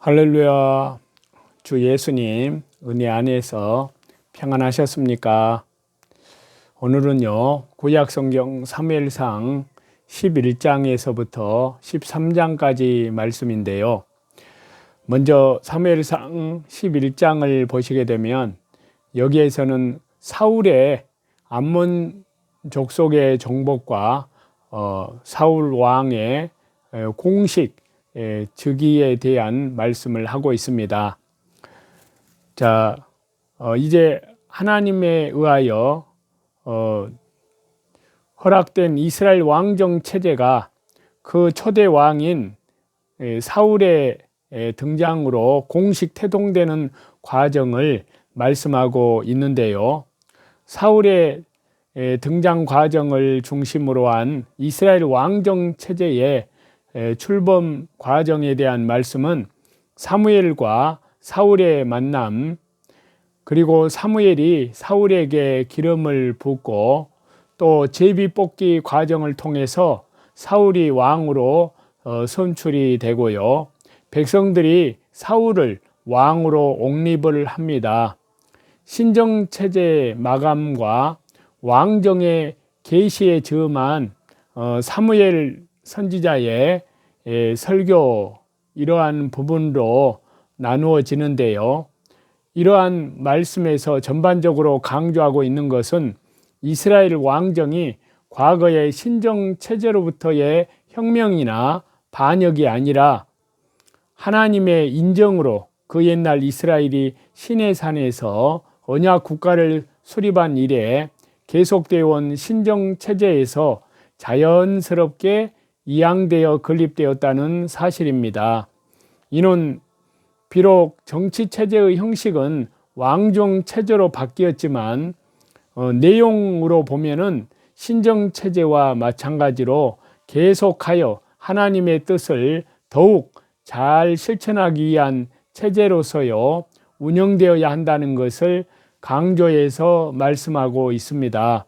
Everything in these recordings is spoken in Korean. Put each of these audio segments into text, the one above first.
할렐루야. 주 예수님 은혜 안에서 평안하셨습니까? 오늘은요 구약성경 사무엘상 11장에서부터 13장까지 말씀인데요. 먼저 사무엘상 11장을 보시게 되면 여기에서는 사울의 암몬 족속의 정복과 사울 왕의 공식 즉위에 대한 말씀을 하고 있습니다. 자, 이제 하나님에 의하여 허락된 이스라엘 왕정 체제가 그 초대 왕인 사울의 등장으로 공식 태동되는 과정을 말씀하고 있는데요. 사울의 등장 과정을 중심으로 한 이스라엘 왕정 체제의 출범 과정에 대한 말씀은 사무엘과 사울의 만남, 그리고 사무엘이 사울에게 기름을 붓고 또 제비 뽑기 과정을 통해서 사울이 왕으로 선출이 되고요. 백성들이 사울을 왕으로 옹립을 합니다. 신정체제 마감과 왕정의 계시에 즈음한 사무엘 선지자의 설교, 이러한 부분으로 나누어지는데요. 이러한 말씀에서 전반적으로 강조하고 있는 것은 이스라엘 왕정이 과거의 신정체제로부터의 혁명이나 반역이 아니라 하나님의 인정으로 그 옛날 이스라엘이 시내산에서 언약 국가를 수립한 이래 계속되어 온 신정체제에서 자연스럽게 이양되어 건립되었다는 사실입니다. 이는 비록 정치체제의 형식은 왕정체제로 바뀌었지만 내용으로 보면은 신정체제와 마찬가지로 계속하여 하나님의 뜻을 더욱 잘 실천하기 위한 체제로서요 운영되어야 한다는 것을 강조해서 말씀하고 있습니다.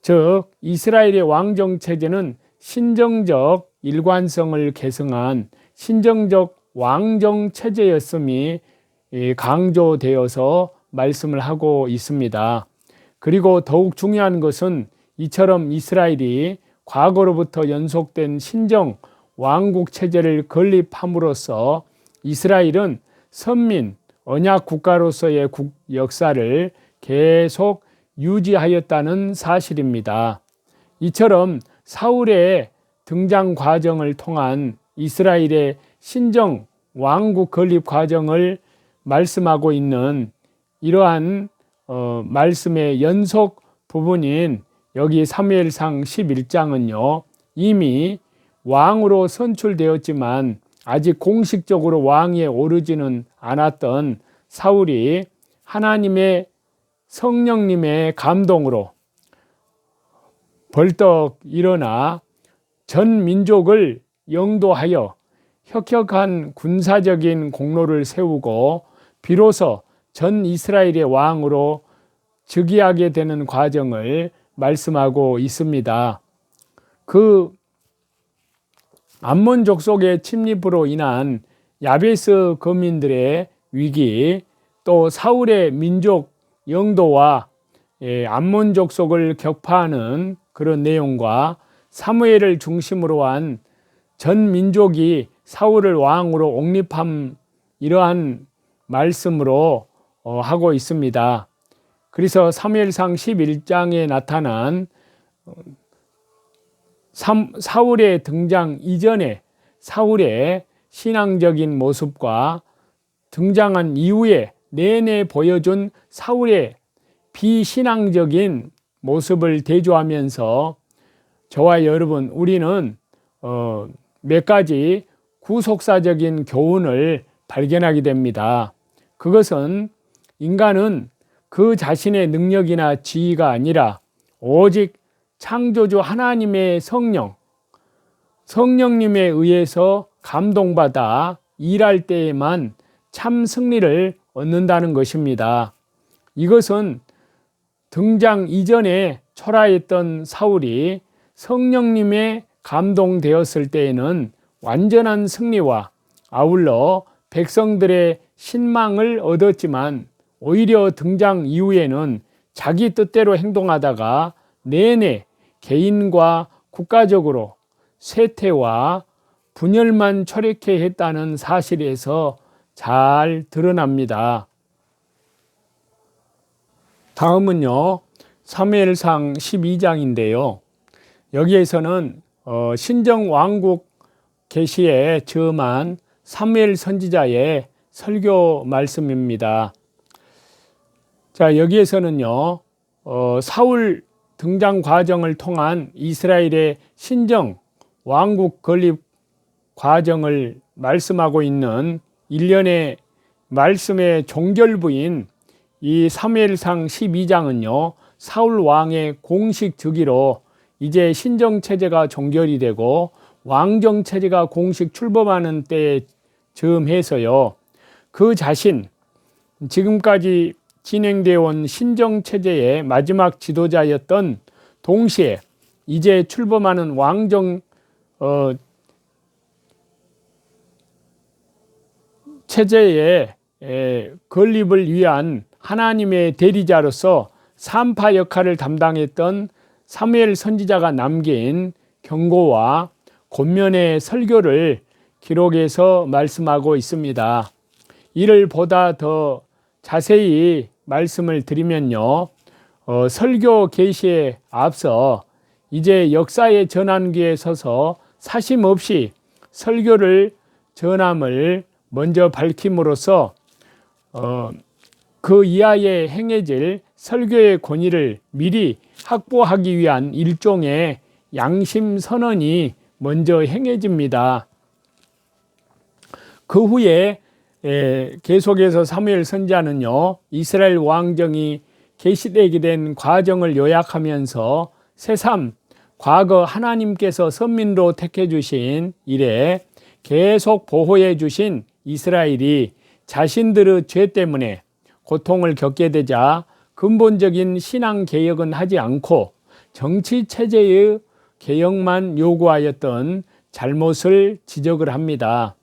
즉 이스라엘의 왕정체제는 신정적 일관성을 계승한 신정적 왕정체제였음이 강조되어서 말씀을 하고 있습니다. 그리고 더욱 중요한 것은 이처럼 이스라엘이 과거로부터 연속된 신정 왕국체제를 건립함으로써 이스라엘은 선민 언약 국가로서의 역사를 계속 유지하였다는 사실입니다. 이처럼 사울의 등장 과정을 통한 이스라엘의 신정 왕국 건립 과정을 말씀하고 있는 이러한 말씀의 연속 부분인 여기 사무엘상 11장은요 이미 왕으로 선출되었지만 아직 공식적으로 왕위에 오르지는 않았던 사울이 하나님의 성령님의 감동으로 벌떡 일어나 전 민족을 영도하여 혁혁한 군사적인 공로를 세우고 비로소 전 이스라엘의 왕으로 즉위하게 되는 과정을 말씀하고 있습니다. 그 암몬 족속의 침입으로 인한 야베스 거민들의 위기, 또 사울의 민족 영도와 암몬 족속을 격파하는 그런 내용과 사무엘을 중심으로 한 전 민족이 사울을 왕으로 옹립함, 이러한 말씀으로 하고 있습니다. 그래서 사무엘상 11장에 나타난 사울의 등장 이전에 사울의 신앙적인 모습과 등장한 이후에 내내 보여준 사울의 비신앙적인 모습을 대조하면서 저와 여러분 우리는 몇 가지 구속사적인 교훈을 발견하게 됩니다. 그것은 인간은 그 자신의 능력이나 지위가 아니라 오직 창조주 하나님의 성령님에 의해서 감동받아 일할 때에만 참 승리를 얻는다는 것입니다. 이것은 등장 이전에 초라했던 사울이 성령님의 감동되었을 때에는 완전한 승리와 아울러 백성들의 신망을 얻었지만 오히려 등장 이후에는 자기 뜻대로 행동하다가 내내 개인과 국가적으로 쇠퇴와 분열만 초래케 했다는 사실에서 잘 드러납니다. 다음은요, 사무엘상 12장인데요. 여기에서는 신정 왕국 계시에 처음한 사무엘 선지자의 설교 말씀입니다. 자, 여기에서는요, 사울 등장 과정을 통한 이스라엘의 신정 왕국 건립 과정을 말씀하고 있는 일련의 말씀의 종결부인 이 사무엘상 12장은요, 사울 왕의 공식 즉위로 이제 신정체제가 종결이 되고 왕정체제가 공식 출범하는 때에 즈음해서요, 그 자신, 지금까지 진행되어 온 신정체제의 마지막 지도자였던 동시에 이제 출범하는 왕정 체제의 건립을 위한 하나님의 대리자로서 산파 역할을 담당했던 사무엘 선지자가 남긴 경고와 권면의 설교를 기록해서 말씀하고 있습니다. 이를 보다 더 자세히 말씀을 드리면요, 설교 계시에 앞서 이제 역사의 전환기에 서서 사심 없이 설교를 전함을 먼저 밝힘으로써 그 이하에 행해질 설교의 권위를 미리 확보하기 위한 일종의 양심 선언이 먼저 행해집니다. 그 후에 계속해서 사무엘 선지자는요, 이스라엘 왕정이 계시되게 된 과정을 요약하면서 새삼 과거 하나님께서 선민으로 택해 주신 이래 계속 보호해 주신 이스라엘이 자신들의 죄 때문에 고통을 겪게 되자 근본적인 신앙 개혁은 하지 않고 정치 체제의 개혁만 요구하였던 잘못을 지적을 합니다.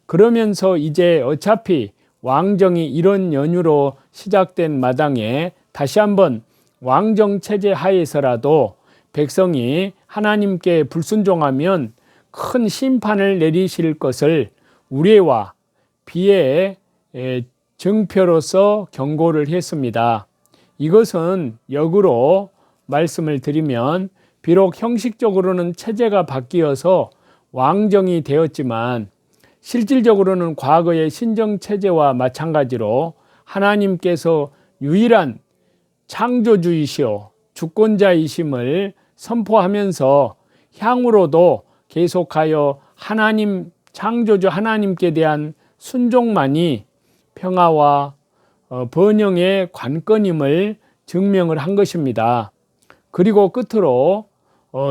그러면서 이제 어차피 왕정이 이런 연유로 시작된 마당에 다시 한번 왕정 체제 하에서라도 백성이 하나님께 불순종하면 큰 심판을 내리실 것을 우레와 비의 증표로서 경고를 했습니다. 이것은 역으로 말씀을 드리면 비록 형식적으로는 체제가 바뀌어서 왕정이 되었지만 실질적으로는 과거의 신정체제와 마찬가지로 하나님께서 유일한 창조주이시오 주권자이심을 선포하면서 향후로도 계속하여 하나님 창조주 하나님께 대한 순종만이 평화와 번영의 관건임을 증명을 한 것입니다. 그리고 끝으로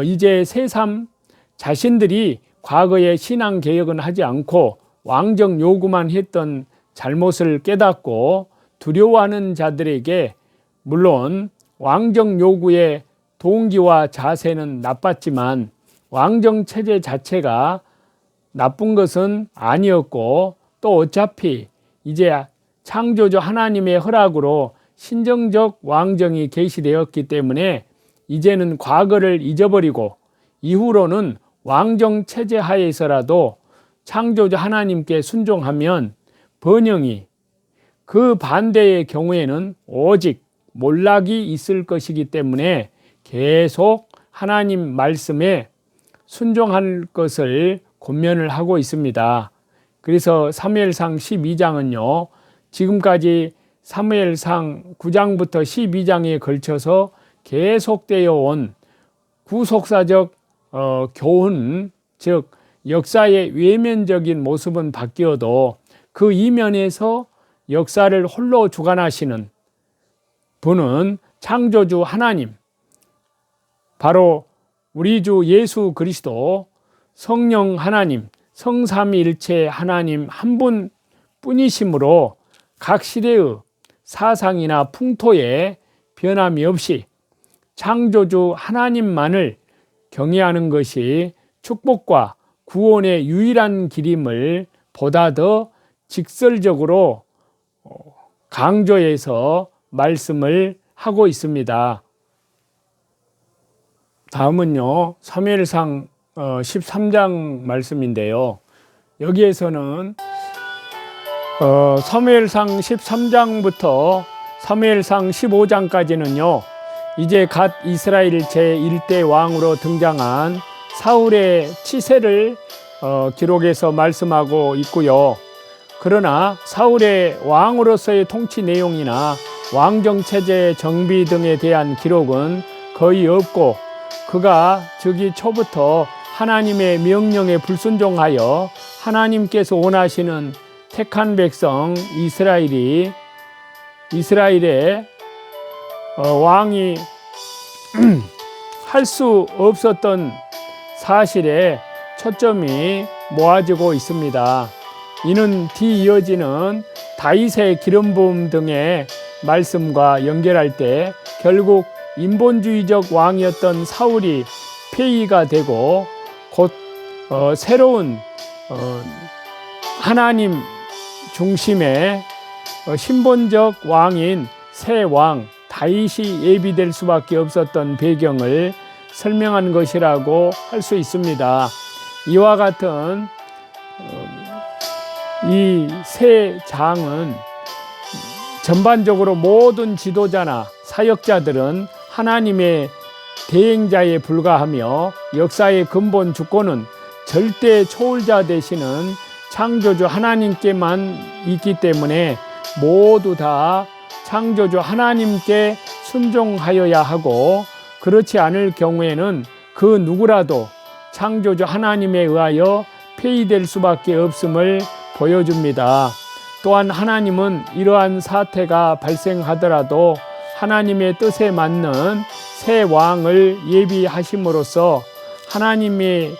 이제 새삼 자신들이 과거의 신앙 개혁은 하지 않고 왕정 요구만 했던 잘못을 깨닫고 두려워하는 자들에게 물론 왕정 요구의 동기와 자세는 나빴지만 왕정 체제 자체가 나쁜 것은 아니었고 또 어차피 이제 창조주 하나님의 허락으로 신정적 왕정이 계시되었기 때문에 이제는 과거를 잊어버리고 이후로는 왕정 체제 하에서라도 창조주 하나님께 순종하면 번영이, 그 반대의 경우에는 오직 몰락이 있을 것이기 때문에 계속 하나님 말씀에 순종할 것을 권면을 하고 있습니다. 그래서 사무엘상 12장은요, 지금까지 사무엘상 9장부터 12장에 걸쳐서 계속되어 온 구속사적 교훈, 즉 역사의 외면적인 모습은 바뀌어도 그 이면에서 역사를 홀로 주관하시는 분은 창조주 하나님, 바로 우리 주 예수 그리스도, 성령 하나님, 성삼위일체 하나님 한 분 뿐이시므로 각 시대의 사상이나 풍토에 변함이 없이 창조주 하나님만을 경외하는 것이 축복과 구원의 유일한 길임을 보다 더 직설적으로 강조해서 말씀을 하고 있습니다. 다음은요, 사무엘상 13장 말씀인데요. 여기에서는 사무엘상 13장부터 사무엘상 15장까지는요, 이제 갓 이스라엘 제1대 왕으로 등장한 사울의 치세를 기록해서 말씀하고 있고요. 그러나 사울의 왕으로서의 통치 내용이나 왕정체제 정비 등에 대한 기록은 거의 없고, 그가 즉위 초부터 하나님의 명령에 불순종하여 하나님께서 원하시는 택한 백성 이스라엘의 왕이 할 수 없었던 사실에 초점이 모아지고 있습니다. 이는 뒤이어지는 다윗의 기름 부음 등의 말씀과 연결할 때 결국 인본주의적 왕이었던 사울이 폐위가 되고 곧 새로운 하나님 중심의 신본적 왕인 새 왕 다윗이 예비될 수밖에 없었던 배경을 설명한 것이라고 할 수 있습니다. 이와 같은 이 새 장은 전반적으로 모든 지도자나 사역자들은 하나님의 대행자에 불과하며 역사의 근본 주권은 절대 초월자 되시는 창조주 하나님께만 있기 때문에 모두 다 창조주 하나님께 순종하여야 하고, 그렇지 않을 경우에는 그 누구라도 창조주 하나님에 의하여 폐위될 수밖에 없음을 보여줍니다. 또한 하나님은 이러한 사태가 발생하더라도 하나님의 뜻에 맞는 새 왕을 예비하심으로써 하나님의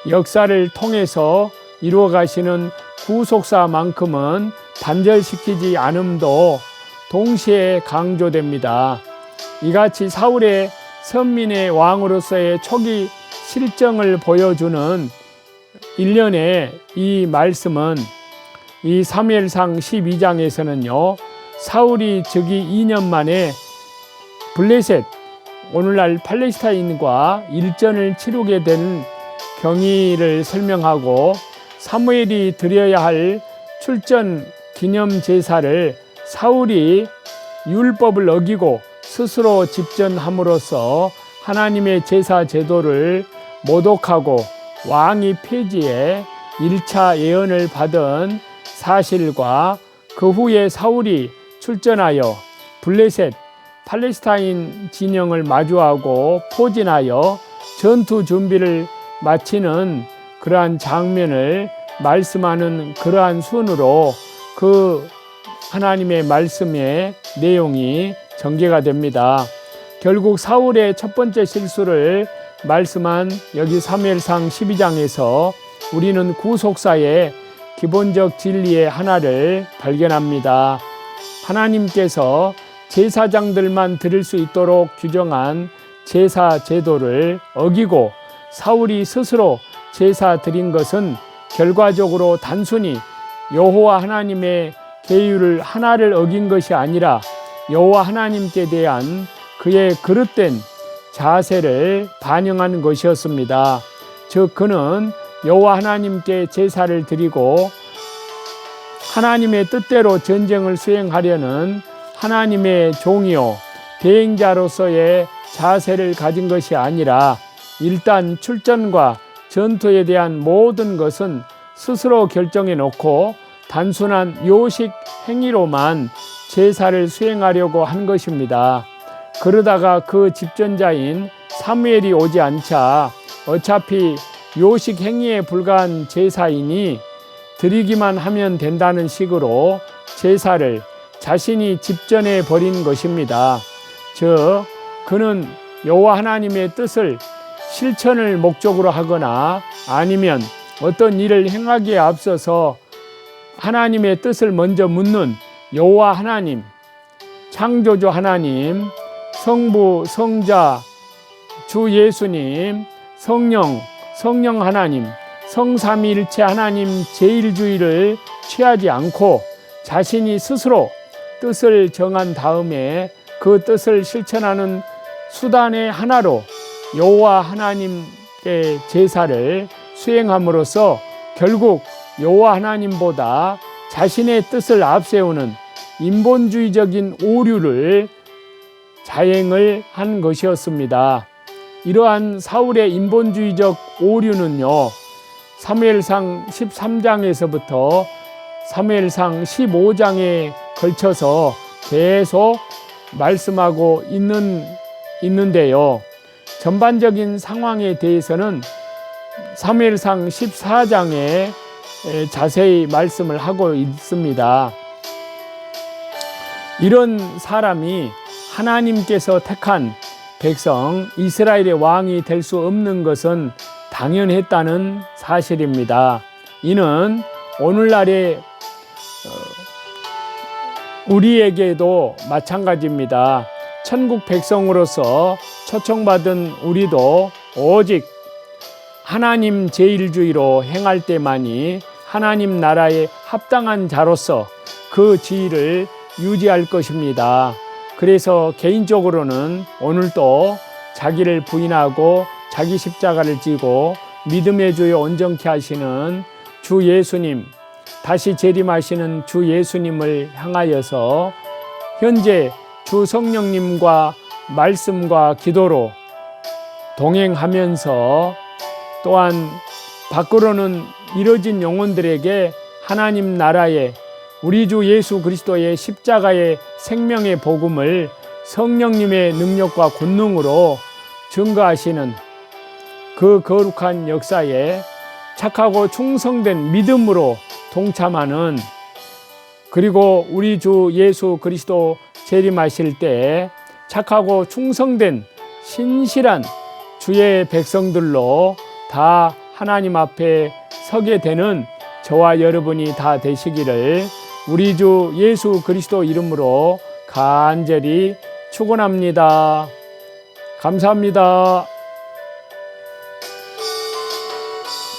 역사를 통해서 이루어 가시는 구속사만큼은 단절시키지 않음도 동시에 강조됩니다. 이같이 사울의 선민의 왕으로서의 초기 실정을 보여주는 일련의 이 말씀은 이 사무엘상 12장에서는요, 사울이 즉위 2년 만에 블레셋, 오늘날 팔레스타인과 일전을 치르게 된 경위를 설명하고, 사무엘이 드려야 할 출전 기념 제사를 사울이 율법을 어기고 스스로 집전함으로써 하나님의 제사 제도를 모독하고 왕위 폐지에 1차 예언을 받은 사실과 그 후에 사울이 출전하여 블레셋 팔레스타인 진영을 마주하고 포진하여 전투 준비를 마치는 그러한 장면을 말씀하는 그러한 순으로 그 하나님의 말씀의 내용이 전개가 됩니다. 결국 사울의 첫 번째 실수를 말씀한 여기 사무엘상 12장에서 우리는 구속사의 기본적 진리의 하나를 발견합니다. 하나님께서 제사장들만 드릴 수 있도록 규정한 제사 제도를 어기고 사울이 스스로 제사 드린 것은 결과적으로 단순히 여호와 하나님의 계율을 하나를 어긴 것이 아니라 여호와 하나님께 대한 그의 그릇된 자세를 반영하는 것이었습니다. 즉 그는 여호와 하나님께 제사를 드리고 하나님의 뜻대로 전쟁을 수행하려는 하나님의 종이요 대행자로서의 자세를 가진 것이 아니라 일단 출전과 전투에 대한 모든 것은 스스로 결정해 놓고 단순한 요식 행위로만 제사를 수행하려고 한 것입니다. 그러다가 그 집전자인 사무엘이 오지 않자 어차피 요식 행위에 불과한 제사이니 드리기만 하면 된다는 식으로 제사를 자신이 집전해 버린 것입니다. 즉 그는 여호와 하나님의 뜻을 실천을 목적으로 하거나 아니면 어떤 일을 행하기에 앞서서 하나님의 뜻을 먼저 묻는 여호와 하나님, 창조주 하나님, 성부, 성자, 주 예수님, 성령 하나님, 성삼위일체 하나님 제일주의를 취하지 않고 자신이 스스로 뜻을 정한 다음에 그 뜻을 실천하는 수단의 하나로 여호와 하나님의 제사를 수행함으로써 결국 여호와 하나님보다 자신의 뜻을 앞세우는 인본주의적인 오류를 자행을 한 것이었습니다. 이러한 사울의 인본주의적 오류는요, 사무엘상 13장에서부터 사무엘상 15장에 걸쳐서 계속 말씀하고 있는데요. 전반적인 상황에 대해서는 사무엘상 14장에 자세히 말씀을 하고 있습니다. 이런 사람이 하나님께서 택한 백성 이스라엘의 왕이 될 수 없는 것은 당연했다는 사실입니다. 이는 오늘날의 우리에게도 마찬가지입니다. 천국 백성으로서 초청받은 우리도 오직 하나님 제일주의로 행할 때만이 하나님 나라에 합당한 자로서 그 지위를 유지할 것입니다. 그래서 개인적으로는 오늘도 자기를 부인하고 자기 십자가를 지고 믿음의 주여 온전케 하시는 주 예수님, 다시 재림하시는 주 예수님을 향하여서 현재 주 성령님과 말씀과 기도로 동행하면서 또한 밖으로는 이뤄진 영혼들에게 하나님 나라의 우리 주 예수 그리스도의 십자가의 생명의 복음을 성령님의 능력과 권능으로 증거하시는 그 거룩한 역사에 착하고 충성된 믿음으로 동참하는, 그리고 우리 주 예수 그리스도 재림하실 때 착하고 충성된 신실한 주의 백성들로 다 하나님 앞에 서게 되는 저와 여러분이 다 되시기를 우리 주 예수 그리스도 이름으로 간절히 축원합니다. 감사합니다.